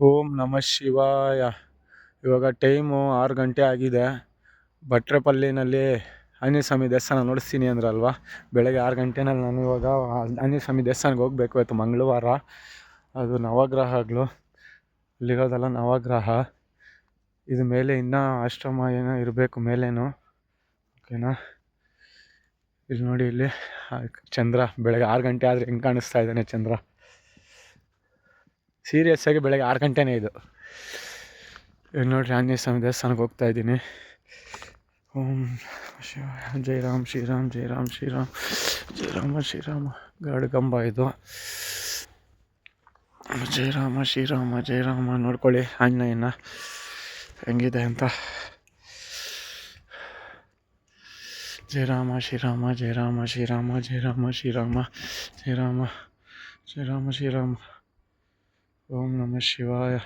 ಓಂ ನಮಃ ಶಿವಾಯ. ಇವಾಗ ಟೈಮು 6 ಗಂಟೆ ಆಗಿದೆ. ಭಟ್ರಪಲ್ಲಿನಲ್ಲಿ ಆಂಜನೇಯ ಸ್ವಾಮಿ ದೇವಸ್ಥಾನ ನೋಡಿಸ್ತೀನಿ ಅಂದ್ರಲ್ವ. ಬೆಳಗ್ಗೆ 6 ಗಂಟೆನಲ್ಲಿ ನಾನು ಇವಾಗ ಆಂಜನೇಯ ಸ್ವಾಮಿ ದೇವಸ್ಥಾನಕ್ಕೆ ಹೋಗ್ಬೇಕು. ಇವತ್ತು ಮಂಗಳವಾರ, ಅದು ನವಗ್ರಹಗಳು ಅಲ್ಲಿರೋದೆಲ್ಲ ನವಗ್ರಹ. ಇದು ಮೇಲೆ ಇನ್ನೂ ಆಶ್ರಮ ಏನೋ ಇರಬೇಕು ಮೇಲೇನು. ಓಕೆನಾ, ಇಲ್ಲಿ ನೋಡಿ, ಇಲ್ಲಿ ಚಂದ್ರ ಬೆಳಗ್ಗೆ 6 ಗಂಟೆ ಆದರೆ ಹೆಂಗೆ ಕಾಣಿಸ್ತಾ ಇದ್ದಾನೆ ಚಂದ್ರ. ಸೀರಿಯಸ್ ಆಗಿ ಬೆಳಗ್ಗೆ 6 ಗಂಟೆನೇ ಇದು. ಇಲ್ಲಿ ನೋಡ್ರಿ, ಆಂಜನೇಯ ಸ್ವಾಮಿ ದೇವಸ್ಥಾನಕ್ಕೆ ಹೋಗ್ತಾ ಇದ್ದೀನಿ. ಓಂ ಶಿವ, ಜೈ ರಾಮ್ ಶ್ರೀರಾಮ್, ಜೈ ರಾಮ್ ಶ್ರೀರಾಮ್, ಜೈ ರಾಮ ಶ್ರೀರಾಮ. ಗರುಡಗಂಬ ಇದು. ಜೈ ರಾಮ ಶ್ರೀರಾಮ, ಜೈ ರಾಮ. ನೋಡ್ಕೊಳ್ಳಿ ಆಂಜನೇಯನ ಹೆಂಗಿದೆ ಅಂತ. ಜೈ ರಾಮ ಶ್ರೀರಾಮ, ಜೈ ರಾಮ ಶ್ರೀರಾಮ, ಜೈ ರಾಮ ಶ್ರೀರಾಮ, ಜೈ ರಾಮ, ಜೈ ರಾಮ ಶ್ರೀರಾಮ. ಓಂ ನಮಃ ಶಿವಾಯ.